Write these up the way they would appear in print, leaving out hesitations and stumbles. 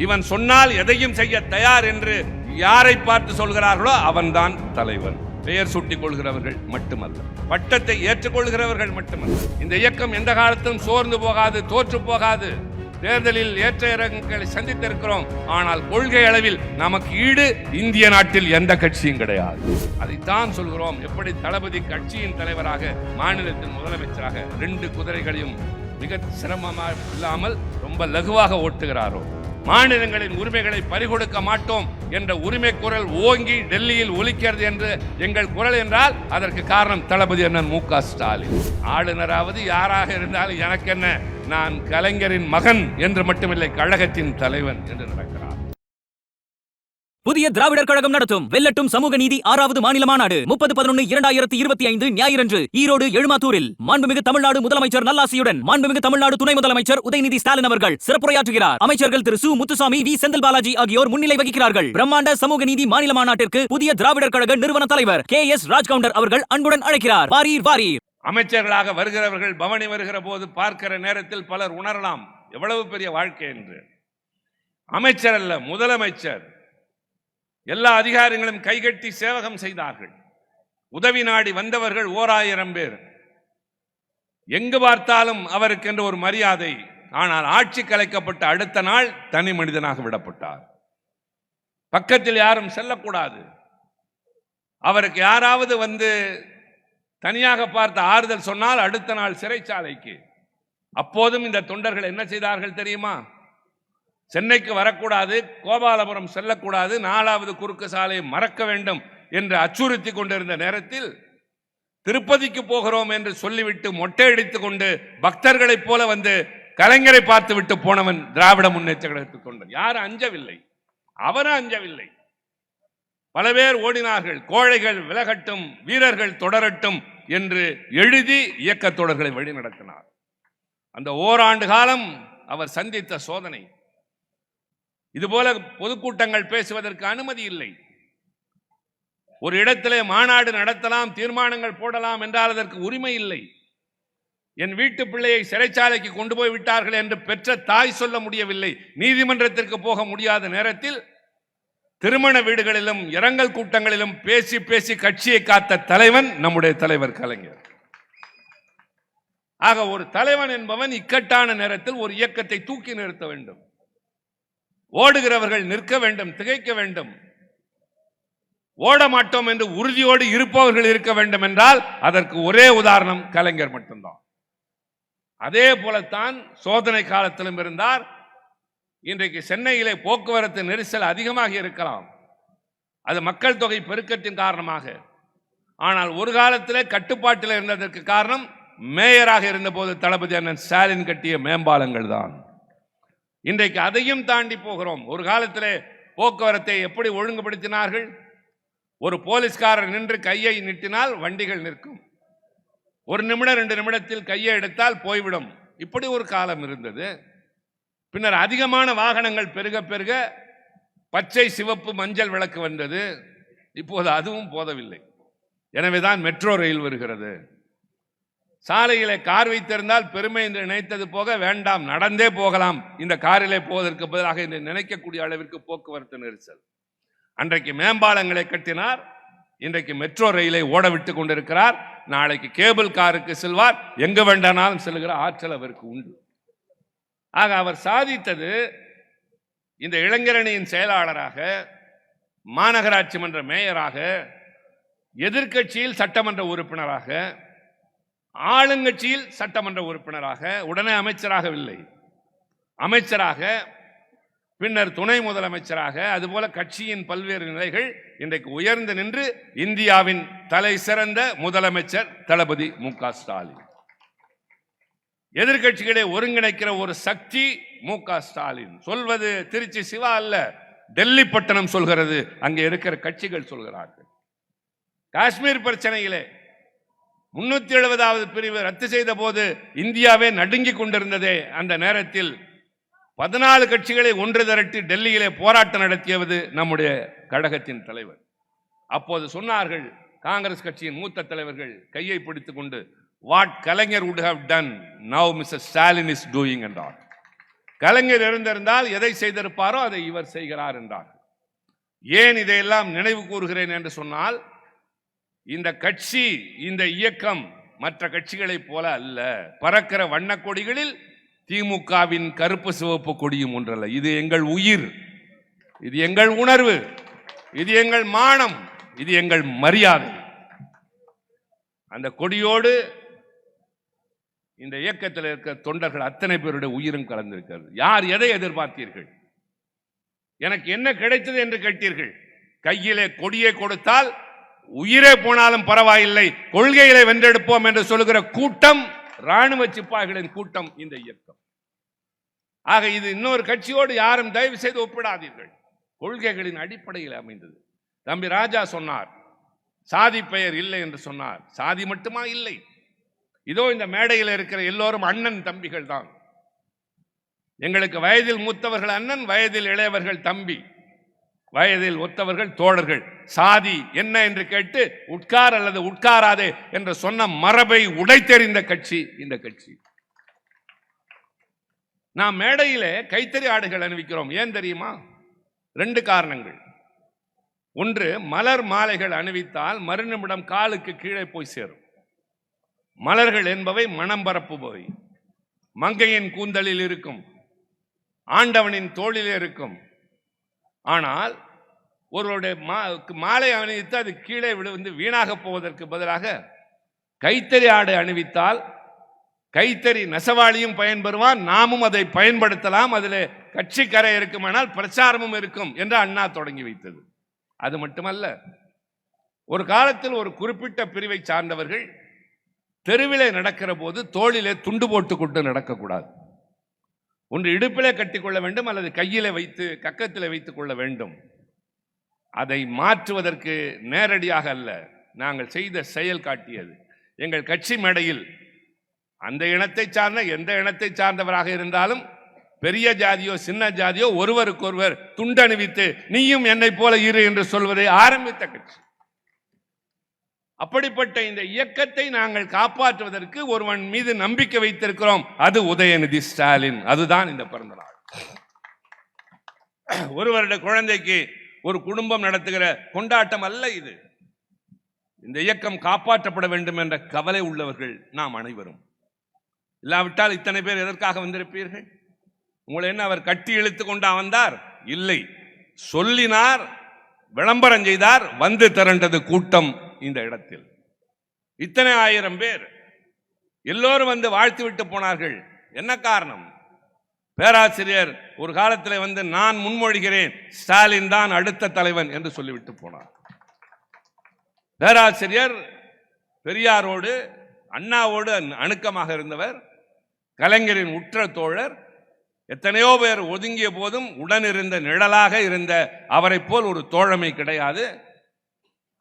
இவன் சொன்னால் எதையும் செய்ய தயார் என்று யாரை பார்த்து சொல்கிறார்களோ அவன்தான் தலைவன். பெயர் சூட்டிக் கொள்கிறவர்கள் மட்டுமல்ல, பட்டத்தை ஏற்றுக்கொள்கிறவர்கள் மட்டுமல்ல. இந்த இயக்கம் எந்த காலத்தும் சோர்ந்து போகாது, தோற்று போகாது. தேர்தலில் ஏற்ற இறக்கங்களை சந்தித்திருக்கிறோம். ஆனால் கொள்கை அளவில் நமக்கு ஈடு இந்திய நாட்டில் எந்த கட்சியும் கிடையாது. அதைத்தான் சொல்கிறோம். எப்படி தளபதி கட்சியின் தலைவராக, மாநிலத்தின் முதலமைச்சராக 2 குதிரைகளையும் மிக சிரமமாக இல்லாமல் ரொம்ப லகுவாக ஓட்டுகிறாரோ, மாநிலங்களின் உரிமைகளை பறிகொடுக்க மாட்டோம் என்ற உரிமை குரல் ஓங்கி டெல்லியில் ஒலிக்கிறது என்று எங்கள் குரல் என்றால் அதற்கு காரணம் தளபதி அண்ணன் மு.க. ஸ்டாலின். ஆளுநராவது யாராக இருந்தாலும் எனக்கு என்ன, நான் கலைஞரின் மகன் என்று மட்டுமில்லை, கழகத்தின் தலைவன் என்று நடக்கிறார். புதிய திராவிடர் கழகம் நடத்தும் வெல்லட்டும் சமூக நீதி 6வது மாநில மாநாடு 30/11/2025 ஞாயிறன்று ஈரோடு எழுமாத்தூரில் மாண்புமிகு தமிழ்நாடு முதலமைச்சர் நல்லாசியுடன் மாண்புமிகு தமிழ்நாடு துணை முதலமைச்சர் உதயநிதி ஸ்டாலின் அவர்கள் சிறப்புரையாற்றுகிறார். அமைச்சர்கள் திரு சு. முத்துசாமி, வி. செந்தில் பாலாஜி ஆகியோர் முன்னிலை வகிக்கிறார்கள். பிரம்மாண்ட சமூக நீதி மாநில மாநாட்டிற்கு புதிய திராவிடர் கழக நிறுவன தலைவர் K.S. ராஜ்கவுண்டர் அவர்கள் அன்புடன் அழைக்கிறார். வாரீர் வாரீர். அமைச்சர்களாக வருகிறவர்கள் பவனி வருகிற போது பார்க்கிற நேரத்தில் பலர் உணரலாம் எவ்வளவு பெரிய வாழ்க்கை என்று. அமைச்சர் அல்ல, முதலமைச்சர். எல்லா அதிகாரிகளும் கைகட்டி சேவகம் செய்தார்கள். உதவி நாடி வந்தவர்கள் 1000 பேர். எங்கு பார்த்தாலும் அவருக்கென்று ஒரு மரியாதை. ஆனால் ஆட்சி கலைக்கப்பட்ட அடுத்த நாள் தனி மனிதனாக விடப்பட்டார். பக்கத்தில் யாரும் செல்லக்கூடாது. அவருக்கு யாராவது வந்து தனியாக பார்த்து ஆறுதல் சொன்னால் அடுத்த நாள் சிறைச்சாலைக்கு. அப்போதும் இந்த தொண்டர்கள் என்ன செய்தார்கள் தெரியுமா? சென்னைக்கு வரக்கூடாது, கோபாலபுரம் செல்லக்கூடாது, 4வது குறுக்கு சாலையை மறக்க வேண்டும் என்று அச்சுறுத்தி கொண்டிருந்த நேரத்தில் திருப்பதிக்கு போகிறோம் என்று சொல்லிவிட்டு மொட்டையடித்துக் கொண்டு பக்தர்களைப் போல வந்து கலைஞரை பார்த்து விட்டு போனவன் திராவிட முன்னேற்ற கழகத்துக்கு தொண்டன். யாரும் அஞ்சவில்லை, அவரும் அஞ்சவில்லை. பல பேர் ஓடினார்கள். கோழைகள் விலகட்டும், வீரர்கள் தொடரட்டும் என்று எழுதி இயக்க தொடர்களை வழி நடத்தினார். அந்த ஓராண்டு காலம் அவர் சந்தித்த சோதனை. இதுபோல பொதுக்கூட்டங்கள் பேசுவதற்கு அனுமதி இல்லை. ஒரு இடத்திலே மாநாடு நடத்தலாம், தீர்மானங்கள் போடலாம் என்றால் அதற்கு உரிமை இல்லை. என் வீட்டு பிள்ளையை சிறைச்சாலைக்கு கொண்டு போய் விட்டார்கள் என்று பெற்ற தாய் சொல்ல முடியவில்லை. நீதிமன்றத்திற்கு போக முடியாத நேரத்தில் திருமண வீடுகளிலும் இரங்கல் கூட்டங்களிலும் பேசி பேசி கட்சியை காத்த தலைவன் நம்முடைய தலைவர் கலைஞர். ஆக ஒரு தலைவன் என்பவன் இக்கட்டான நேரத்தில் ஒரு இயக்கத்தை தூக்கி நிறுத்த வேண்டும். ஓடுகிறவர்கள் நிற்க வேண்டும், திகைக்க வேண்டும். ஓட மாட்டோம் என்று உறுதியோடு இருப்பவர்கள் இருக்க வேண்டும் என்றால் அதற்கு ஒரே உதாரணம் கலைஞர் மட்டும்தான். அதே போலத்தான் சோதனை காலத்திலும் இருந்தார். இன்றைக்கு சென்னையிலே போக்குவரத்து நெரிசல் அதிகமாக இருக்கலாம், அது மக்கள் தொகை பெருக்கத்தின் காரணமாக. ஆனால் ஒரு காலத்திலே கட்டுப்பாட்டில் இருந்ததற்கு காரணம் மேயராக இருந்தபோது தளபதி அண்ணன் ஸ்டாலின் கட்டிய மேம்பாலங்கள் தான். இன்றைக்கு அதையும் தாண்டி போகிறோம். ஒரு காலத்திலே போக்குவரத்தை எப்படி ஒழுங்குபடுத்தினார்கள்? ஒரு போலீஸ்காரர் நின்று கையை நீட்டினால் வண்டிகள் நிற்கும். 1 நிமிடம் 2 நிமிடத்தில் கையை எடுத்தால் போய்விடும். இப்படி ஒரு காலம் இருந்தது. பின்னர் அதிகமான வாகனங்கள் பெருக பெருக பச்சை, சிவப்பு, மஞ்சள் விளக்கு வந்தது. இப்போது அதுவும் போதவில்லை. எனவேதான் மெட்ரோ ரயில் வருகிறது. சாலையிலே கார் வைத்திருந்தால் பெருமை என்று நினைத்தது போக வேண்டாம், நடந்தே போகலாம், இந்த காரிலே போவதற்கு பதிலாக என்று நினைக்கக்கூடிய அளவிற்கு போக்குவரத்து நெரிசல். அன்றைக்கு மேம்பாலங்களை கட்டினார், இன்றைக்கு மெட்ரோ ரயிலை ஓட விட்டு கொண்டிருக்கிறார். நாளைக்கு கேபிள் காருக்கு செல்வார், எங்கு வேண்டானாலும் செல்கிற ஆற்றல் அவருக்கு உண்டு. ஆக அவர் சாதித்தது இந்த இளைஞரணியின் செயலாளராக, மாநகராட்சி மன்ற மேயராக, எதிர்க்கட்சியில் சட்டமன்ற உறுப்பினராக, ஆளுங்கட்சியில் சட்டமன்ற உறுப்பினராக, உடனே அமைச்சராகவில்லை, அமைச்சராக, பின்னர் துணை முதலமைச்சராக, அதுபோல கட்சியின் பல்வேறு நிலைகள் இன்றைக்கு உயர்ந்து நின்று இந்தியாவின் தலை சிறந்த முதலமைச்சர் தளபதி மு.க. ஸ்டாலின். எதிர்க்கட்சிகளை ஒருங்கிணைக்கிற ஒரு சக்தி மு.க. ஸ்டாலின். சொல்வது திருச்சி சிவா அல்ல, டெல்லி பட்டணம் சொல்கிறது, அங்கே இருக்கிற கட்சிகள் சொல்கிறார்கள். காஷ்மீர் பிரச்சனையிலே 370வது பிரிவு ரத்து செய்த போது இந்தியாவே நடுங்கிக் கொண்டிருந்ததே, அந்த நேரத்தில் 14 கட்சிகளை ஒன்று திரட்டி டெல்லியிலே போராட்டம் நடத்தியது நம்முடைய கழகத்தின் தலைவர். அப்போது சொன்னார்கள் காங்கிரஸ் கட்சியின் மூத்த தலைவர்கள் கையை பிடித்துக் கொண்டு, what Kalaignar would have done now Mr. Stalin is doing and all. கலைஞர் இருந்திருந்தால் எதை செய்திருப்பாரோ அதை இவர் செய்கிறார் என்றார். ஏன் இதையெல்லாம் நினைவு கூறுகிறேன் என்று சொன்னால், இந்த கட்சி, இந்த இயக்கம் மற்ற கட்சிகளைப் போல அல்ல. பறக்கிற வண்ண கொடிகளில் திமுகவின் கருப்பு சிவப்பு கொடியும் ஒன்றல்ல. இது எங்கள் உயிர், இது எங்கள் உணர்வு, இது எங்கள் மானம், இது எங்கள் மரியாதை. அந்த கொடியோடு இந்த இயக்கத்தில் இருக்கிற தொண்டர்கள் அத்தனை பேருடைய உயிரும் கலந்திருக்கிறது. யார் எதை எதிர்பார்த்தீர்கள்? எனக்கு என்ன கிடைத்தது என்று கேட்டீர்கள். கையிலே கொடியை கொடுத்தால் உயிரே போனாலும் பரவாயில்லை, கொள்கைகளை வென்றெடுப்போம் என்று சொல்லுகிற கூட்டம் ராணுவ சிப்பாய்களின் கூட்டம் இந்த இயக்கம். ஆக இது இன்னொரு கட்சியோடு யாரும் தயவு செய்து ஒப்பிடாதீர்கள். கொள்கைகளின் அடிப்படையில் அமைந்தது. தம்பி ராஜா சொன்னார், சாதி பெயர் இல்லை என்று சொன்னார். சாதி மட்டுமா இல்லை, இதோ இந்த மேடையில் இருக்கிற எல்லோரும் அண்ணன் தம்பிகள் தான். எங்களுக்கு வயதில் மூத்தவர்கள் அண்ணன், வயதில் இளையவர்கள் தம்பி, வயதில் ஒத்தவர்கள் தோழர்கள். சாதி என்ன என்று கேட்டு உட்கார் அல்லது உட்காராதே என்று சொன்ன மரபை உடைத்தெறிந்த கட்சி இந்த கட்சி. நாம் மேடையிலே கைத்தறி ஆடைகள் அணிவிக்கிறோம். ஏன் தெரியுமா? 2 காரணங்கள். ஒன்று, மலர் மாலைகள் அணிவித்தால் மறுநிமிடம் காலுக்கு கீழே போய் சேரும். மலர்கள் என்பவை மனம் பரப்புபவை. மங்கையின் கூந்தலில் இருக்கும், ஆண்டவனின் தோளிலே இருக்கும். ஆனால் ஒருவருடைய மாலை அணிவித்து அது கீழே விழுந்து வீணாக போவதற்கு பதிலாக கைத்தறி ஆடை அணிவித்தால் கைத்தறி நெசவாளியும் பயன்பெறுவான், நாமும் அதை பயன்படுத்தலாம், அதில் கட்சி கரை இருக்குமானால் பிரச்சாரமும் இருக்கும் என்று அண்ணா தொடங்கி வைத்தது. அது மட்டுமல்ல, ஒரு காலத்தில் ஒரு குறிப்பிட்ட பிரிவை சார்ந்தவர்கள் தெருவிலே நடக்கிற போது தோளிலே துண்டு போட்டுக் கொண்டு நடக்கக்கூடாது. ஒன்று இடுப்பிலே கட்டிக்கொள்ள வேண்டும், அல்லது கையிலே வைத்து கக்கத்தில் வைத்துக் கொள்ள வேண்டும். அதை மாற்றுவதற்கு நேரடியாக அல்ல, நாங்கள் செய்த செயல் காட்டியது. எங்கள் கட்சி மேடையில் அந்த இனத்தை சார்ந்த எந்த இனத்தை சார்ந்தவராக இருந்தாலும், பெரிய ஜாதியோ சின்ன ஜாதியோ, ஒருவருக்கொருவர் துண்டணிவித்து நீயும் என்னை போல இரு என்று சொல்வதை ஆரம்பித்த கட்சி. அப்படிப்பட்ட இந்த இயக்கத்தை நாங்கள் காப்பாற்றுவதற்கு ஒருவன் மீது நம்பிக்கை வைத்திருக்கிறோம், அது உதயநிதி ஸ்டாலின். அதுதான் இந்த பிறந்த நாள். ஒருவருடைய குழந்தைக்கு ஒரு குடும்பம் நடத்துகிற கொண்டாட்டம் அல்ல இது. இந்த இயக்கம் காப்பாற்றப்பட வேண்டும் என்ற கவலை உள்ளவர்கள் நாம் அனைவரும். இல்லாவிட்டால் இத்தனை பேர் எதற்காக வந்திருப்பீர்கள்? உங்களை என்ன அவர் கட்டி இழுத்து கொண்டா வந்தார்? இல்லை, சொல்லினார், விளம்பரம் செய்தார், வந்து திரண்டது கூட்டம் இந்த இடத்தில். இத்தனை 1000 பேர் எல்லோரும் வந்து வாழ்த்து விட்டு போனார்கள். என்ன காரணம்? பேராசிரியர் ஒரு காலத்தில் வந்து நான் முன்மொழிகிறேன், ஸ்டாலின் தான் அடுத்த தலைவன் என்று சொல்லிவிட்டு போனார். பேராசிரியர் பெரியாரோடு அண்ணாவோடு அணுக்கமாக இருந்தவர், கலைஞரின் உற்ற தோழர். எத்தனையோ பேர் ஒதுங்கிய போதும் உடனிருந்த நிழலாக இருந்த அவரை போல் ஒரு தோழமை கிடையாது.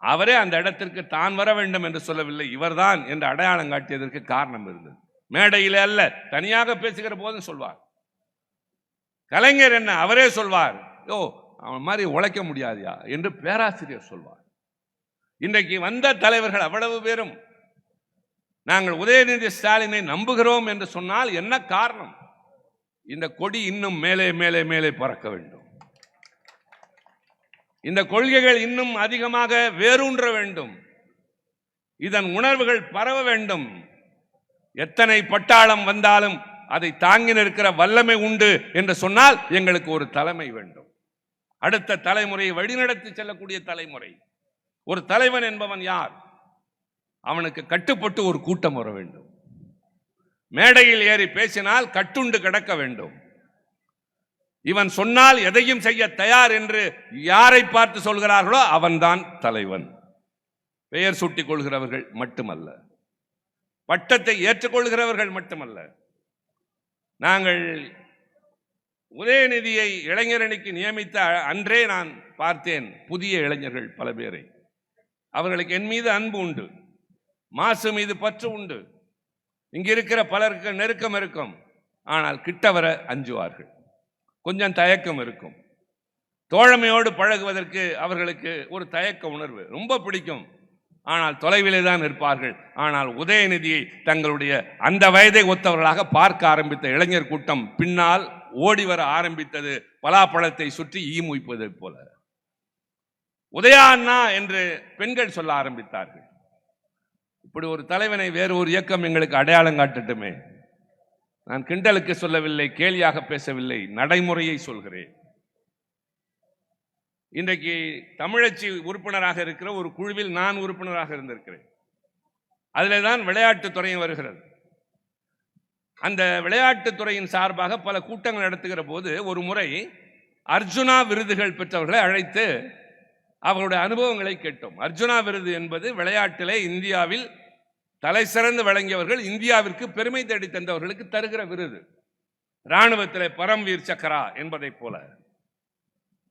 அவரே அந்த இடத்திற்கு தான் வர வேண்டும் என்று சொல்லவில்லை, இவர்தான் என்று அடையாளம் காட்டியதற்கு காரணம் இருந்தது. மேடையில் அல்ல, தனியாக பேசுகிற போதும் சொல்வார். கலைஞர் என்ன அவரே சொல்வார், யோ அவன் மாதிரி உழைக்க முடியாதியா என்று பேராசிரியர் சொல்வார். இன்றைக்கு வந்த தலைவர்கள் அவ்வளவு பேரும் நாங்கள் உதயநிதி ஸ்டாலினை நம்புகிறோம் என்று சொன்னால் என்ன காரணம்? இந்த கொடி இன்னும் மேலே மேலே மேலே பறக்க வேண்டும், இந்த கொள்கைகள் இன்னும் அதிகமாக வேரூன்ற வேண்டும், இதன் உணர்வுகள் பரவ வேண்டும். எத்தனை பட்டாளம் வந்தாலும் அதை தாங்கி நிற்கிற வல்லமை உண்டு என்று சொன்னால் எங்களுக்கு ஒரு தலைமை வேண்டும். அடுத்த தலைமுறையை வழிநடத்தி செல்லக்கூடிய தலைமுறை. ஒரு தலைவன் என்பவன் யார்? அவனுக்கு கட்டுப்பட்டு ஒரு கூட்டம் வர வேண்டும். மேடையில் ஏறி பேசினால் கட்டுண்டு கிடக்க வேண்டும். இவன் சொன்னால் எதையும் செய்ய தயார் என்று யாரை பார்த்து சொல்கிறார்களோ அவன்தான் தலைவன். பெயர் சூட்டிக் கொள்கிறவர்கள் மட்டுமல்ல, பட்டத்தை ஏற்றுக்கொள்கிறவர்கள் மட்டுமல்ல. நாங்கள் உதயநிதியை இளைஞரணிக்கு நியமித்த அன்றே நான் பார்த்தேன் புதிய இளைஞர்கள் பல பேரை. அவர்களுக்கு என் மீது அன்பு உண்டு, மாசு மீது பற்று உண்டு. இங்க இருக்கிற பலருக்கு நெருக்கம் இருக்கும், ஆனால் கிட்ட வர அஞ்சுவார்கள், கொஞ்சம் தயக்கம் இருக்கும். தோழமையோடு பழகுவதற்கு அவர்களுக்கு ஒரு தயக்க உணர்வு, ரொம்ப பிடிக்கும், ஆனால் தொலைவிலே தான் இருப்பார்கள். ஆனால் உதயநிதியை தங்களுடைய அந்த வயதை ஒத்தவர்களாக பார்க்க ஆரம்பித்த இளைஞர் கூட்டம் பின்னால் ஓடி வர ஆரம்பித்தது பலாப்பழத்தை சுற்றி ஈ முய்ப்பதைப் போல. உதயா அண்ணா என்று பெண்கள் சொல்ல ஆரம்பித்தார்கள். இப்படி ஒரு தலைவனை வேறு ஒரு இயக்கம் எங்களுக்கு அடையாளம் காட்டட்டுமே. நான் கிண்டலுக்கு சொல்லவில்லை, கேலியாக பேசவில்லை, நடைமுறையை சொல்கிறேன். இன்றைக்கு தமிழச்சி உறுப்பினராக இருக்கிற ஒரு குழுவில் நான் உறுப்பினராக இருந்திருக்கிறேன். அதில் தான் விளையாட்டுத்துறையும் வருகிறது. அந்த விளையாட்டுத்துறையின் சார்பாக பல கூட்டங்கள் நடத்துகிற போது ஒரு முறை அர்ஜுனா விருதுகள் பெற்றவர்களை அழைத்து அவர்களுடைய அனுபவங்களை கேட்டோம். அர்ஜுனா விருது என்பது விளையாட்டிலே இந்தியாவில் தலை சிறந்து வழங்கியவர்கள், இந்தியாவிற்கு பெருமை தேடி தந்தவர்களுக்கு தருகிற விருது. இராணுவத்திலே பரம்வீர் சக்கரா என்பதைப் போல,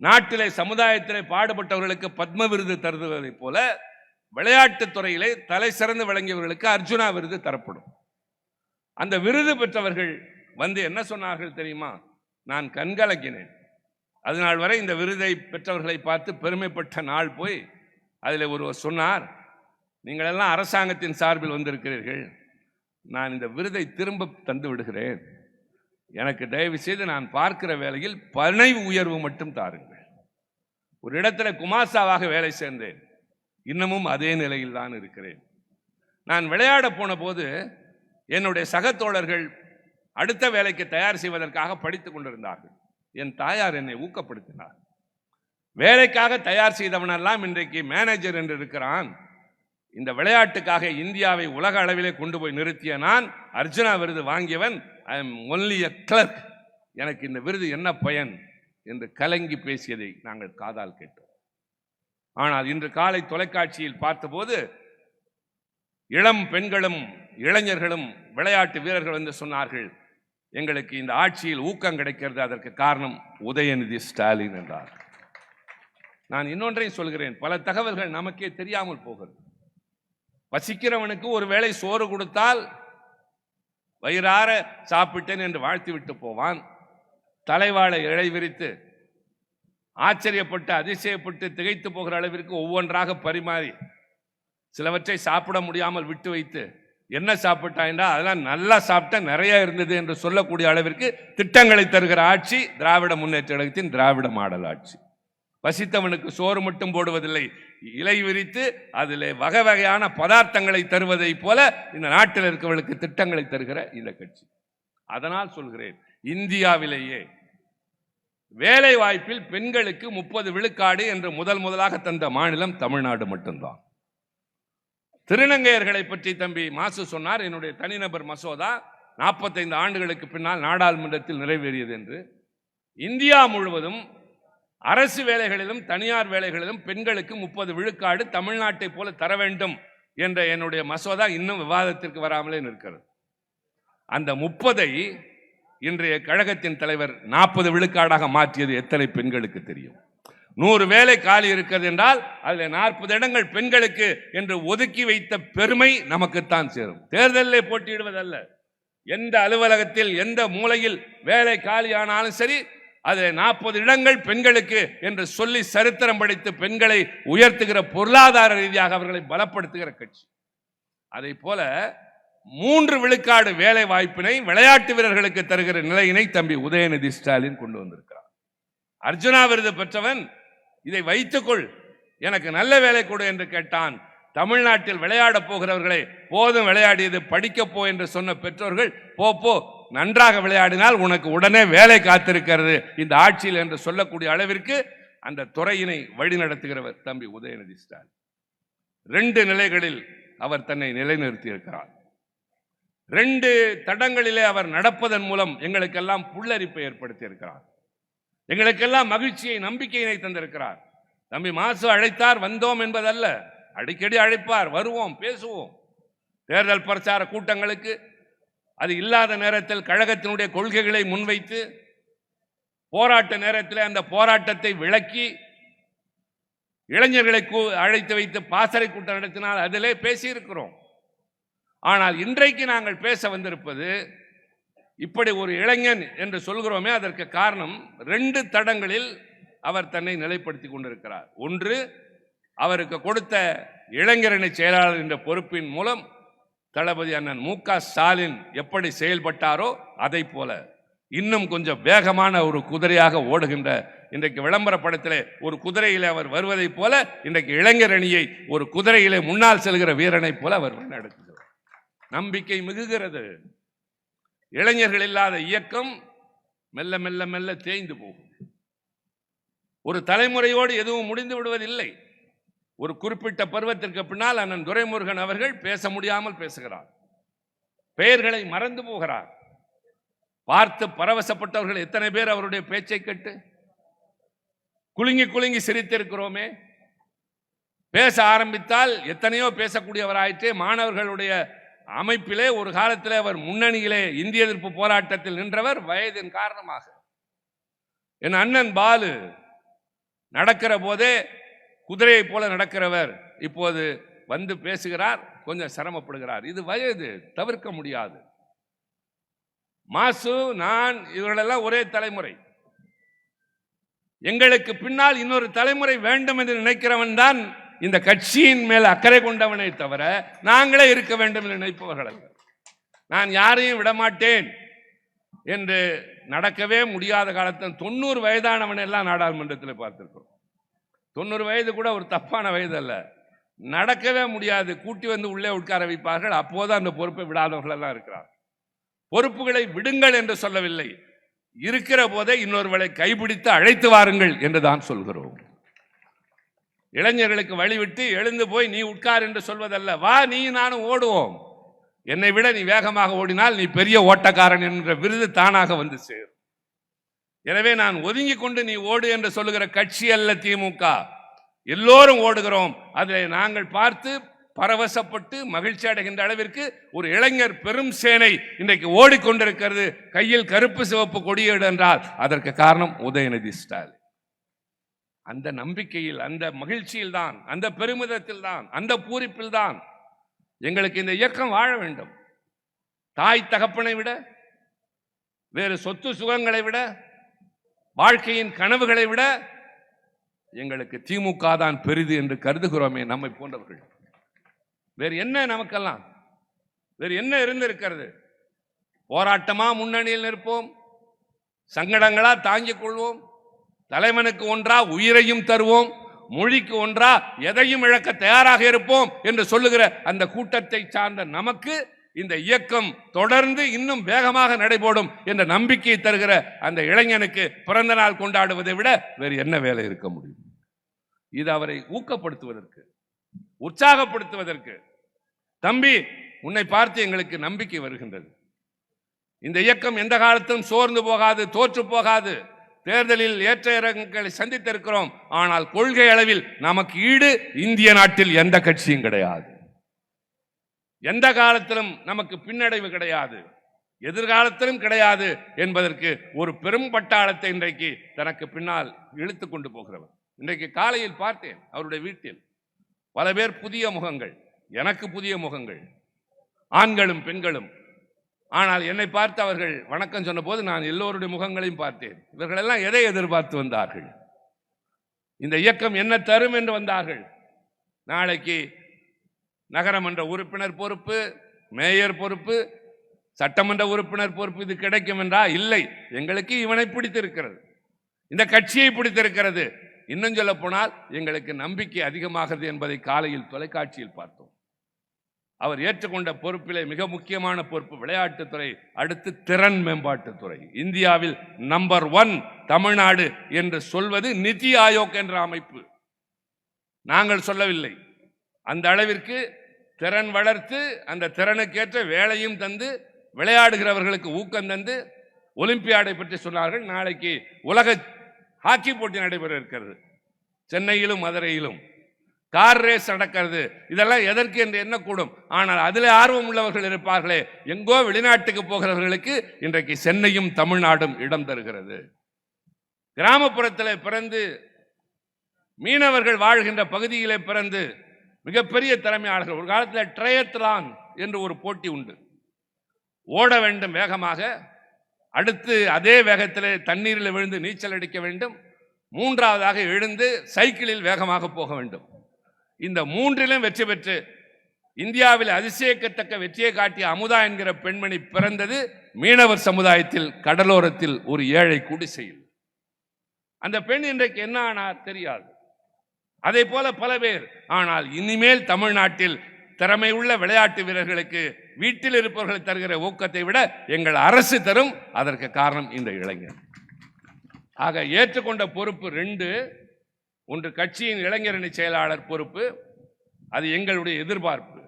நாட்டிலே சமுதாயத்திலே பாடுபட்டவர்களுக்கு பத்ம விருது தருவதைப் போல, விளையாட்டுத் துறையிலே தலை சிறந்து வழங்கியவர்களுக்கு அர்ஜுனா விருது தரப்படும். அந்த விருது பெற்றவர்கள் வந்து என்ன சொன்னார்கள் தெரியுமா? நான் கண்கலக்கினேன். அதனால் வரை இந்த விருதை பெற்றவர்களை பார்த்து பெருமைப்பட்ட நாள் போய் அதில் ஒருவர் சொன்னார், நீங்கள் எல்லாம் அரசாங்கத்தின் சார்பில் வந்திருக்கிறீர்கள், நான் இந்த விருதை திரும்ப தந்து விடுகிறேன், எனக்கு தயவு செய்து நான் பார்க்கிற வேளையில் பணி உயர்வு மட்டும் தாருங்கள். ஒரு இடத்துல குமாசாவாக வேலை சேர்ந்தேன், இன்னமும் அதே நிலையில் தான் இருக்கிறேன். நான் விளையாட போன போது என்னுடைய சக தோழர்கள் அடுத்த வேலைக்கு தயார் செய்வதற்காக படித்துக் கொண்டிருந்தார்கள். என் தாயார் என்னை ஊக்கப்படுத்தினார். வேலைக்காக தயார் செய்தவனெல்லாம் இன்றைக்கு மேனேஜர் என்று இருக்கிறான். இந்த விளையாட்டுக்காக இந்தியாவை உலக அளவிலே கொண்டு போய் நிறுத்திய நான், அர்ஜுனா விருது வாங்கியவன், I am only a clerk, எனக்கு இந்த விருது என்ன பயன் என்று கலங்கி பேசியதை நாங்கள் காதால் கேட்டோம். ஆனால் இன்று காலை தொலைக்காட்சியில் பார்த்தபோது இளம் பெண்களும் இளைஞர்களும் விளையாட்டு வீரர்கள் வந்து சொன்னார்கள், எங்களுக்கு இந்த ஆட்சியில் ஊக்கம் கிடைக்கிறது, அதற்கு காரணம் உதயநிதி ஸ்டாலின் என்றார். நான் இன்னொன்றையும் சொல்கிறேன், பல தகவல்கள் நமக்கே தெரியாமல் போகிறது. பசிக்கிறவனுக்கு ஒரு வேளை சோறு கொடுத்தால் வயிறார சாப்பிட்டேன் என்று வாழ்த்தி விட்டு போவான். தலைவாழை இழை விரித்து ஆச்சரியப்பட்டு அதிசயப்பட்டு திகைத்து போகிற அளவிற்கு ஒவ்வொன்றாக பரிமாறி சிலவற்றை சாப்பிட முடியாமல் விட்டு வைத்து என்ன சாப்பிட்டா என்றால் அதெல்லாம் நல்லா சாப்பிட்டா நிறைய இருந்தது என்று சொல்லக்கூடிய அளவிற்கு திட்டங்களை தருகிற ஆட்சி திராவிட முன்னேற்ற கழகத்தின் திராவிட மாடல் ஆட்சி. பசித்தவனுக்கு சோறு மட்டும் போடுவதில்லை, இலை விரித்து அதில் வகை வகையான பதார்த்தங்களை தருவதை போல இந்த நாட்டில் இருக்கிறவர்களுக்கு திட்டங்களை தருகிற இந்த கட்சி. அதனால் சொல்கிறேன், இந்தியாவிலேயே வேலை வாய்ப்பில் பெண்களுக்கு 30 விழுக்காடு என்று முதலாக தந்த மாநிலம் தமிழ்நாடு மட்டும்தான். திருநங்கையர்களை பற்றி தம்பி மாசு சொன்னார், என்னுடைய தனிநபர் மசோதா 45 ஆண்டுகளுக்கு பின்னால் நாடாளுமன்றத்தில் நிறைவேறியது என்று. இந்தியா முழுவதும் அரசு வேலைகளிலும் தனியார் வேலைகளிலும் பெண்களுக்கு 30 விழுக்காடு தமிழ்நாட்டை போல தர வேண்டும் என்ற என்னுடைய மசோதா இன்னும் விவாதத்திற்கு வராமலே நிற்கிறது. அந்த 30ஐ இன்றைய கழகத்தின் தலைவர் 40 விழுக்காடாக மாற்றியது எத்தனை பெண்களுக்கு தெரியும்? 100 வேலை காலி இருக்கிறது என்றால் அதில் 40 இடங்கள் பெண்களுக்கு என்று ஒதுக்கி வைத்த பெருமை நமக்குத்தான் சேரும். தேர்தலில் போட்டியிடுவதல்ல, எந்த அலுவலகத்தில் எந்த மூலையில் வேலை காலியானாலும் சரி, அதில் 40 இடங்கள் பெண்களுக்கு என்று சொல்லி சரித்திரம் படைத்து பெண்களை உயர்த்துகிற, பொருளாதார ரீதியாக அவர்களை பலப்படுத்துகிற கட்சி. அதை போல 3 விழுக்காடு வேலை வாய்ப்பினை விளையாட்டு வீரர்களுக்கு தருகிற நிலையினை தம்பி உதயநிதி ஸ்டாலின் கொண்டு வந்திருக்கிறார். அர்ஜுனா விருது பெற்றவன் இதை வைத்துக்கொள், எனக்கு நல்ல வேலை கொடு என்று கேட்டான். தமிழ்நாட்டில் விளையாட போகிறவர்களை போதும் விளையாடியது, படிக்க போ என்று சொன்ன பெற்றோர்கள், போ நன்றாக விளையாடினால் உனக்கு உடனே வேலை காத்திருக்கிறது இந்த ஆட்சியில் என்று சொல்லக்கூடிய அளவிற்கு அந்த துறையினை வழிநடத்துகிறவர் தம்பி உதயநிதி ஸ்டாலின். 2 நிலைகளில் அவர் தன்னை நிலைநிறுத்தி இருக்கிறார். 2 தடங்களிலே அவர் நடப்பதன் மூலம் எங்களுக்கெல்லாம் புல்லரிப்பை ஏற்படுத்தி இருக்கிறார். எங்களுக்கெல்லாம் மகிழ்ச்சியை, நம்பிக்கையினை தந்திருக்கிறார். தம்பி மாசு அழைத்தார், வந்தோம் என்பதல்ல, அடிக்கடி அழைப்பார், வருவோம், பேசுவோம். தேர்தல் பிரச்சார கூட்டங்களுக்கு அது இல்லாத நேரத்தில் கழகத்தினுடைய கொள்கைகளை முன்வைத்து போராட்ட நேரத்தில் அந்த போராட்டத்தை விளக்கி இளைஞர்களை அழைத்து வைத்து பாசறை கூட்டம் நடத்தினால் அதிலே பேசியிருக்கிறோம். ஆனால் இன்றைக்கு நாங்கள் பேச வந்திருப்பது, இப்படி ஒரு இளைஞன் என்று சொல்கிறோமே, அதற்கு காரணம் 2 தடங்களில் அவர் தன்னை நிலைப்படுத்தி கொண்டிருக்கிறார். ஒன்று, அவருக்கு கொடுத்த இளைஞரணி செயலாளர் என்ற பொறுப்பின் மூலம் தளபதி அண்ணன் மு.க. ஸ்டாலின் எப்படி செயல்பட்டாரோ அதை போல இன்னும் கொஞ்சம் வேகமான ஒரு குதிரையாக ஓடுகின்ற இன்றைக்கு விளம்பர படத்திலே ஒரு குதிரையிலே அவர் வருவதைப் போல இன்றைக்கு இளைஞர் அணியை ஒரு குதிரையிலே முன்னால் செல்கிற வீரனைப் போல அவர் நடத்துகிறார். நம்பிக்கை மிகுகிறது. இளைஞர்கள் இல்லாத இயக்கம் மெல்ல மெல்ல மெல்ல தேய்ந்து போகும். ஒரு தலைமுறையோடு எதுவும் முடிந்து விடுவதில்லை. ஒரு குறிப்பிட்ட பருவத்திற்கு பின்னால் அண்ணன் துரைமுருகன் அவர்கள் பேச முடியாமல் பேசுகிறார். பெயர்களை மறந்து போகிறார். பார்த்து பரவசப்பட்டவர்கள் எத்தனை பேர் அவருடைய பேச்சை கேட்டு குலுங்கி குலுங்கி சிரித்திருக்கிறோமே. பேச ஆரம்பித்தால் எத்தனையோ பேசக்கூடியவராயிற்றே. மாணவர்களுடைய அமைப்பிலே ஒரு காலத்திலே அவர் முன்னணியிலே இந்திய எதிர்ப்பு போராட்டத்தில் நின்றவர். வயதின் காரணமாக என் அண்ணன் பாலு நடக்கிற போதே குதிரையை போல நடக்கிறவர் இப்போது வந்து பேசுகிறார், கொஞ்சம் சிரமப்படுகிறார். இது வயது, தவிர்க்க முடியாது. மாசு, நான், இவர்களெல்லாம் ஒரே தலைமுறை. எங்களுக்கு பின்னால் இன்னொரு தலைமுறை வேண்டும் என்று நினைக்கிறவன் தான் இந்த கட்சியின் மேல் அக்கறை கொண்டவனை தவிர நாங்களே இருக்க வேண்டும் என்று நினைப்பவர்கள் அல்ல. நான் யாரையும் விடமாட்டேன் என்று நடக்கவே முடியாத காலத்தில் 90 வயதானவன் எல்லாம் நாடாளுமன்றத்தில் பார்த்திருக்கிறோம். 90 வயது கூட ஒரு தப்பான வயது அல்ல. நடக்கவே முடியாது, கூட்டி வந்து உள்ளே உட்கார வைப்பார்கள். அப்போது அந்த பொறுப்பை விடாதவர்கள் எல்லாம் இருக்கிறார். பொறுப்புகளை விடுங்கள் என்று சொல்லவில்லை, இருக்கிற போதே இன்னொருவரை கைபிடித்து அழைத்து வாருங்கள் என்று தான் சொல்கிறோம். இளைஞர்களுக்கு வழிவிட்டு எழுந்து போய் நீ உட்கார் என்று சொல்வதல்ல. வா, நீ நானும் ஓடுவோம். என்னை விட நீ வேகமாக ஓடினால் நீ பெரிய ஓட்டக்காரன் என்ற விருது தானாக வந்து சேரும். எனவே நான் ஒதுங்கி கொண்டு நீ ஓடு என்று சொல்லுகிற கட்சி அல்ல திமுக. எல்லோரும் ஓடுகிறோம். அதில் நாங்கள் பார்த்து பரவசப்பட்டு மகிழ்ச்சி அடைகின்ற அளவிற்கு ஒரு இளைஞர் பெரும் சேனை இன்றைக்கு ஓடிக்கொண்டிருக்கிறது. கையில் கருப்பு சிவப்பு கொடியேடு என்றால் அதற்கு காரணம் உதயநிதி ஸ்டாலின். அந்த நம்பிக்கையில், அந்த மகிழ்ச்சியில் தான், அந்த பெருமிதத்தில் தான், அந்த பூரிப்பில் தான் எங்களுக்கு இந்த இயக்கம் வாழ வேண்டும். தாய் தகப்பனை விட, வேறு சொத்து சுகங்களை விட, வாழ்க்கையின் கனவுகளை விட எங்களுக்கு திமுக தான் பெரிது என்று கருதுகிறோமே நம்மை போன்றவர்கள். வேறு என்ன நமக்கெல்லாம் வேறு என்ன இருந்திருக்கிறது? போராட்டமா முன்னணியில் நிற்போம், சங்கடங்களா தாங்கிக் கொள்வோம், தலைவனுக்கு ஒன்றா உயிரையும் தருவோம், மொழிக்கு ஒன்றா எதையும் இழக்க தயாராக இருப்போம் என்று சொல்லுகிற அந்த கூட்டத்தை சார்ந்த நமக்கு இந்த இயக்கம் தொடர்ந்து இன்னும் வேகமாக நடைபோடும் என்ற நம்பிக்கையை தருகிற அந்த இளைஞனுக்கு பிறந்த நாள் கொண்டாடுவதை விட வேறு என்ன வேலை இருக்க முடியும்? இது அவரை ஊக்கப்படுத்துவதற்கு, உற்சாகப்படுத்துவதற்கு. தம்பி, உன்னை பார்த்து எங்களுக்கு நம்பிக்கை வருகின்றது. இந்த இயக்கம் எந்த காலத்திலும் சோர்ந்து போகாது, தோற்று போகாது. தேர்தலில் ஏற்ற இறக்கங்களை சந்தித்திருக்கிறோம். ஆனால் கொள்கை அளவில் நமக்கு ஈடு இந்திய நாட்டில் எந்த கட்சியும் கிடையாது. எந்த காலத்திலும் நமக்கு பின்னடைவு கிடையாது, எதிர்காலத்திலும் கிடையாது என்பதற்கு ஒரு பெரும் பட்டாளத்தை இன்றைக்கு தனக்கு பின்னால் இழுத்து கொண்டு போகிறவர். இன்றைக்கு காலையில் பார்த்தேன் அவருடைய வீட்டில் பல பேர் புதிய முகங்கள், எனக்கு புதிய முகங்கள், ஆண்களும் பெண்களும். ஆனால் என்னை பார்த்து அவர்கள் வணக்கம் சொன்ன போது நான் எல்லோருடைய முகங்களையும் பார்த்தேன். இவர்கள் எல்லாம் எதை எதிர்பார்த்து வந்தார்கள்? இந்த இயக்கம் என்ன தரும் என்று வந்தார்கள். நாளைக்கு நகரமன்ற உறுப்பினர் பொறுப்பு, மேயர் பொறுப்பு, சட்டமன்ற உறுப்பினர் பொறுப்பு இது கிடைக்கும் என்றா? இல்லை. எங்களுக்கு இவனை பிடித்திருக்கிறது, இந்த கட்சியை பிடித்திருக்கிறது. இன்னும் சொல்ல போனால் எங்களுக்கு நம்பிக்கை அதிகமாகிறது என்பதை காலையில் தொலைக்காட்சியில் பார்த்தோம். அவர் ஏற்றுக்கொண்ட பொறுப்பிலே மிக முக்கியமான பொறுப்பு விளையாட்டுத்துறை, அடுத்து திறன் மேம்பாட்டுத்துறை. இந்தியாவில் நம்பர் 1 தமிழ்நாடு என்று சொல்வது நிதி ஆயோக் என்ற அமைப்பு. நாங்கள் சொல்லவில்லை. அந்த அளவிற்கு திறன் வளர்த்து, அந்த திறனுக்கேற்ற வேலையும் தந்து, விளையாடுகிறவர்களுக்கு ஊக்கம் தந்து, ஒலிம்பியாடை பற்றி சொன்னார்கள். நாளைக்கு உலக ஹாக்கி போட்டி நடைபெற இருக்கிறது. சென்னையிலும் மதுரையிலும் கார் ரேஸ் நடக்கிறது. இதெல்லாம் எதற்கு என்று எண்ணக்கூடும். ஆனால் அதில் ஆர்வம் உள்ளவர்கள் இருப்பார்களே. எங்கோ வெளிநாட்டுக்கு போகிறவர்களுக்கு இன்றைக்கு சென்னையும் தமிழ்நாடும் இடம் தருகிறது. கிராமப்புறத்தில் பிறந்து மீனவர்கள் வாழ்கின்ற பகுதியிலே பிறந்து மிகப்பெரிய திறமையாளர்கள். ஒரு காலத்தில் ட்ரையத்லான் என்று ஒரு போட்டி உண்டு. ஓட வேண்டும் வேகமாக, அடுத்து அதே வேகத்தில் தண்ணீரில் விழுந்து நீச்சல் அடிக்க வேண்டும், மூன்றாவதாக எழுந்து சைக்கிளில் வேகமாக போக வேண்டும். இந்த மூன்றிலும் வெற்றி பெற்று இந்தியாவில் அதிசயிக்கத்தக்க வெற்றியை காட்டிய அமுதா என்கிற பெண்மணி பிறந்தது மீனவர் சமுதாயத்தில் கடலோரத்தில் ஒரு ஏழை குடிசையில் அந்த பெண் இன்றைக்கு என்ன ஆனார் தெரியாது. அதே போல பல பேர். ஆனால் இனிமேல் தமிழ்நாட்டில் திறமை உள்ள விளையாட்டு வீரர்களுக்கு வீட்டில் இருப்பவர்கள் தருகிற ஊக்கத்தை விட எங்கள் அரசு தரும். அதற்கு காரணம் இந்த இளைஞர். ஆக ஏற்றுக்கொண்ட பொறுப்பு 2. ஒன்று கட்சியின் இளைஞரணி செயலாளர் பொறுப்பு. அது எங்களுடைய எதிர்பார்ப்பு.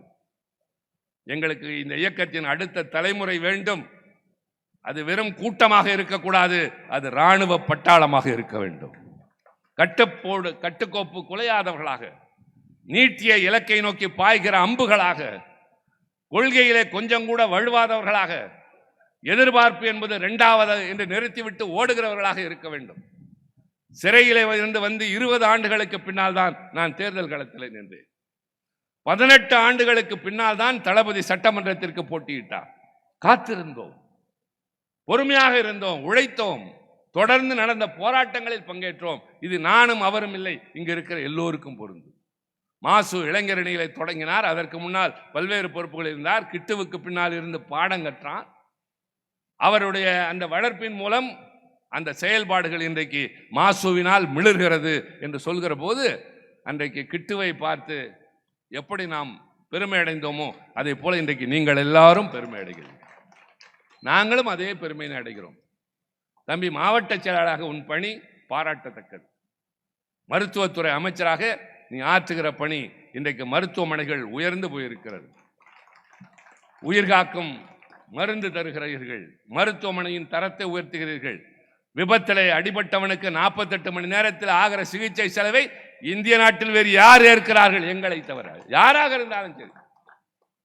எங்களுக்கு இந்த இயக்கத்தின் அடுத்த தலைமுறை வேண்டும். அது வெறும் கூட்டமாக இருக்கக்கூடாது, அது இராணுவ பட்டாளமாக இருக்க வேண்டும். கட்டுக்கோப்பு குலையாதவர்களாக, நீட்டிய இலக்கை நோக்கி பாய்கிற அம்புகளாக, கொள்கையிலே கொஞ்சம் கூட வழுவாதவர்களாக, எதிர்பார்ப்பு என்பது 2வது என்று நிறுத்திவிட்டு ஓடுகிறவர்களாக இருக்க வேண்டும். சிறையிலே இருந்து வந்து 20 ஆண்டுகளுக்கு பின்னால் தான் நான் தேர்தல் களத்தில் நின்றேன். 18 ஆண்டுகளுக்கு பின்னால் தான் தளபதி சட்டமன்றத்திற்கு போட்டியிட்டார். காத்திருந்தோம், பொறுமையாக இருந்தோம், உழைத்தோம், தொடர்ந்து நடந்த போராட்டங்களில் பங்கேற்றோம். இது நானும் அவரும் இல்லை, இங்கு இருக்கிற எல்லோருக்கும் பொருந்தும். மாசு இளைஞரணிகளை தொடங்கினார். அதற்கு முன்னால் பல்வேறு பொறுப்புகள் இருந்தார். கிட்டுவுக்கு பின்னால் இருந்து பாடம் கற்றான். அவருடைய அந்த வளர்ப்பின் மூலம் அந்த செயல்பாடுகள் இன்றைக்கு மாசுவினால் மிளர்கிறது என்று சொல்கிற போது அன்றைக்கு கிட்டுவை பார்த்து எப்படி நாம் பெருமை அடைந்தோமோ அதே போல இன்றைக்கு நீங்கள் எல்லாரும் பெருமை அடைகிறீர்கள். நாங்களும் அதே பெருமையை அடைகிறோம். தம்பி, மாவட்ட செயலாளராக உன் பணி பாராட்டத்தக்கது. மருத்துவத்துறை அமைச்சராக நீ ஆற்றுகிற பணி இன்றைக்கு மருத்துவமனைகள் உயர்ந்து போயிருக்கிறது. உயிர்காக்கும் மருந்து தருகிறீர்கள், மருத்துவமனையின் தரத்தை உயர்த்துகிறீர்கள். விபத்திலே அடிபட்டவனுக்கு 48 மணி நேரத்தில் ஆகிற சிகிச்சை செலவை இந்திய நாட்டில் வேறு யார் ஏற்கிறார்கள்? எங்களை தவிர. யாராக இருந்தாலும் சரி.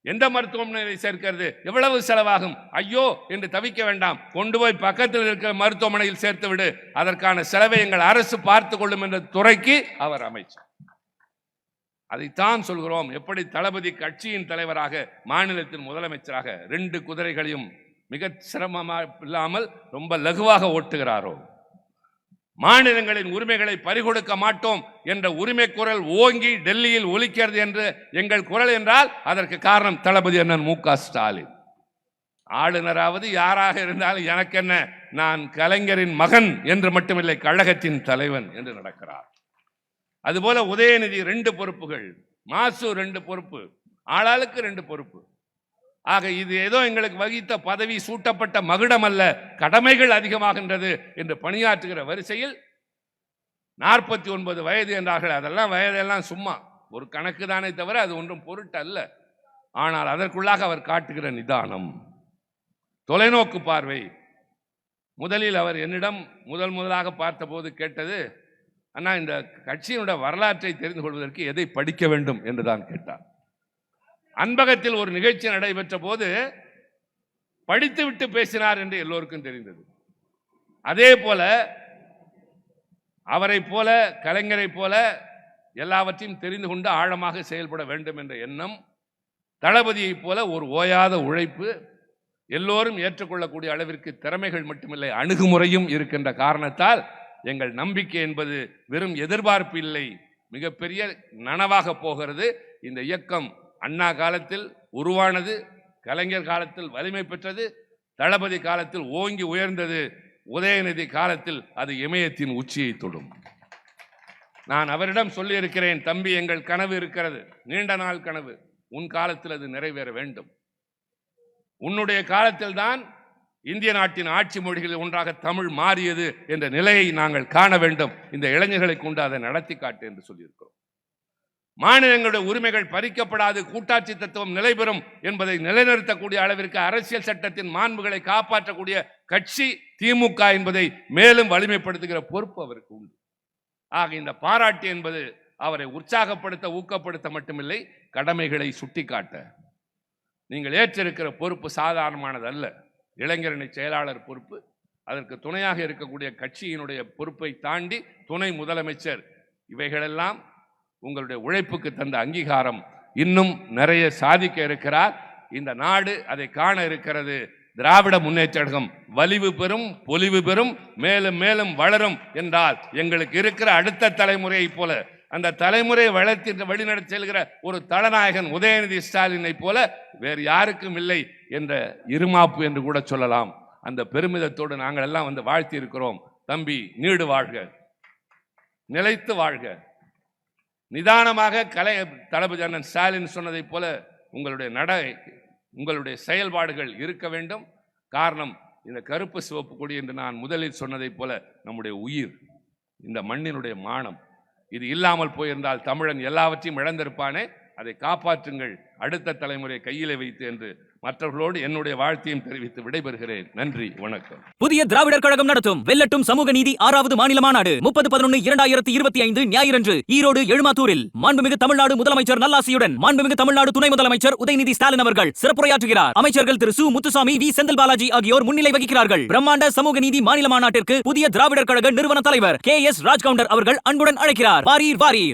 எந்த மருத்துவமனையை சேர்க்கிறது? எவ்வளவு செலவாகும்? ஐயோ என்று தவிக்க வேண்டாம், கொண்டு போய் பக்கத்தில் இருக்கிற மருத்துவமனையில் சேர்த்து விடு, அதற்கான செலவை எங்கள் அரசு பார்த்து கொள்ளும் என்ற துறைக்கு அவர் அமைச்சர். அதைத்தான் சொல்கிறோம். எப்படி தளபதி கட்சியின் தலைவராக, மாநிலத்தின் முதலமைச்சராக 2 குதிரைகளையும் மிக சிரமமாக இல்லாமல் ரொம்ப லகுவாக ஓட்டுகிறாரோ, மாநிலங்களின் உரிமைகளை பறிகொடுக்க மாட்டோம் என்ற உரிமை குரல் ஓங்கி டெல்லியில் ஒலிக்கிறது என்று எங்கள் குரல் என்றால் அதற்கு காரணம் தளபதி அண்ணன் மு.க. ஸ்டாலின். ஆளுநராவது யாராக இருந்தாலும் எனக்கு என்ன, நான் கலைஞரின் மகன் என்று மட்டுமில்லை, கழகத்தின் தலைவன் என்று நடக்கிறார். அதுபோல உதயநிதி 2 பொறுப்புகள், மாசு 2 பொறுப்பு, ஆளாளுக்கு 2 பொறுப்பு. ஆக இது ஏதோ எங்களுக்கு வகித்த பதவி சூட்டப்பட்ட மகுடம் அல்ல, கடமைகள் அதிகமாகின்றது என்று பணியாற்றுகிற வரிசையில் 49 வயது என்றார்கள். அதெல்லாம் வயதெல்லாம் சும்மா ஒரு கணக்கு தானே தவிர அது ஒன்றும் பொருட்டு அல்ல. ஆனால் அதற்குள்ளாக அவர் காட்டுகிற நிதானம், தொலைநோக்கு பார்வை. முதலில் அவர் என்னிடம் முதலாக பார்த்தபோது கேட்டது, அண்ணா இந்த கட்சியினுடைய வரலாற்றை தெரிந்து கொள்வதற்கு எதை படிக்க வேண்டும் என்று தான் கேட்டார். அன்பகத்தில் ஒரு நிகழ்ச்சி நடைபெற்ற போது படித்துவிட்டு பேசினார் என்று எல்லோருக்கும் தெரிந்தது. அதே போல அவரை போல, கலைஞரை போல எல்லாவற்றையும் தெரிந்து கொண்டு ஆழமாக செயல்பட வேண்டும் என்ற எண்ணம், தளபதியை போல ஒரு ஓயாத உழைப்பு, எல்லோரும் ஏற்றுக்கொள்ளக்கூடிய அளவிற்கு திறமைகள் மட்டுமில்லை அணுகுமுறையும் இருக்கின்ற காரணத்தால் எங்கள் நம்பிக்கை என்பது வெறும் எதிர்பார்ப்பு இல்லை, மிகப்பெரிய நனவாக போகிறது. இந்த இயக்கம் அண்ணா காலத்தில் உருவானது, கலைஞர் காலத்தில் வலிமை பெற்றது, தளபதி காலத்தில் ஓங்கி உயர்ந்தது, உதயநிதி காலத்தில் அது இமயத்தின் உச்சியை தொடும். நான் அவரிடம் சொல்லி இருக்கிறேன், தம்பி எங்கள் கனவு இருக்கிறது, நீண்ட நாள் கனவு, உன் காலத்தில் அது நிறைவேற வேண்டும். உன்னுடைய காலத்தில் தான் இந்திய நாட்டின் ஆட்சி மொழிகளில் ஒன்றாக தமிழ் மாறியது என்ற நிலையை நாங்கள் காண வேண்டும். இந்த இளைஞர்களை கொண்டு அதை நடத்தி காட்டு என்று சொல்லியிருக்கிறோம். மாநிலங்களுடைய உரிமைகள் பறிக்கப்படாது, கூட்டாட்சி தத்துவம் நிலைபெறும் என்பதை நிலைநிறுத்தக்கூடிய அளவிற்கு அரசியல் சட்டத்தின் மாண்புகளை காப்பாற்றக்கூடிய கட்சி திமுக என்பதை மேலும் வலிமைப்படுத்துகிற பொறுப்பு அவருக்கு உண்டு. ஆக இந்த பாராட்டு என்பது அவரை உற்சாகப்படுத்த, ஊக்கப்படுத்த மட்டுமில்லை, கடமைகளை சுட்டிக்காட்ட. நீங்கள் ஏற்றிருக்கிற பொறுப்பு சாதாரணமானது அல்ல. இளைஞரணி செயலாளர் பொறுப்பு, அதற்கு துணையாக இருக்கக்கூடிய கட்சியினுடைய பொறுப்பை தாண்டி துணை முதலமைச்சர், இவைகளெல்லாம் உங்களுடைய உழைப்புக்கு தந்த அங்கீகாரம். இன்னும் நிறைய சாதிக்க இருக்கிறார். இந்த நாடு அதை காண இருக்கிறது. திராவிட முன்னேற்ற கழகம் வலிவு பெறும், பொலிவு பெறும், மேலும் மேலும் வளரும் என்றால் எங்களுக்கு இருக்கிற அடுத்த தலைமுறையை போல, அந்த தலைமுறை வளர்த்து வழிநடத்தி செல்கிற ஒரு தலநாயகன் உதயநிதி ஸ்டாலினை போல வேறு யாருக்கும் இல்லை என்ற இருமாப்பு என்று கூட சொல்லலாம். அந்த பெருமிதத்தோடு நாங்கள் எல்லாம் வந்து வாழ்த்தி இருக்கிறோம். தம்பி நீடு வாழ்க, நிலைத்து வாழ்க. நிதானமாக தளபதி அண்ணன் ஸ்டாலின் சொன்னதைப் போல உங்களுடைய செயல்பாடுகள் இருக்க வேண்டும். காரணம், இந்த கருப்பு சிவப்பு கொடி என்று நான் முதலில் சொன்னதைப் போல நம்முடைய உயிர், இந்த மண்ணினுடைய மானம், இது இல்லாமல் போயிருந்தால் தமிழன் எல்லாவற்றையும் இழந்திருப்பானே. அதை காப்பாற்றுங்கள், அடுத்த தலைமுறை கையிலே வைத்து என்று மற்றவர்களோடு என்னுடைய வாழ்த்தையும் தெரிவித்து விடைபெறுகிறேன். நன்றி, வணக்கம். புதிய திராவிடர் கழகம் நடத்தும் வெல்லட்டும் சமூக நீதி 6வது மாநில மாநாடு 30/11/2025 ஞாயிறன்று ஈரோடு எழுமாத்தூரில் மாண்புமிகு தமிழ்நாடு முதலமைச்சர் நல்லாசியுடன் மாண்புமிகு தமிழ்நாடு துணை முதலமைச்சர் உதயநிதி ஸ்டாலின் அவர்கள் சிறப்புரையாற்றுகிறார். அமைச்சர்கள் திரு சு முத்துசாமி, வி செந்தில் பாலாஜி ஆகியோர் முன்னிலை வகிக்கிறார்கள். பிரம்மாண்ட சமூக நீதி மாநில மாநாட்டிற்கு புதிய திராவிடர் கழக நிறுவன தலைவர் KS ராஜ்கவுண்டர் அவர்கள் அன்புடன் அழைக்கிறார். வாரீர் வாரீர்.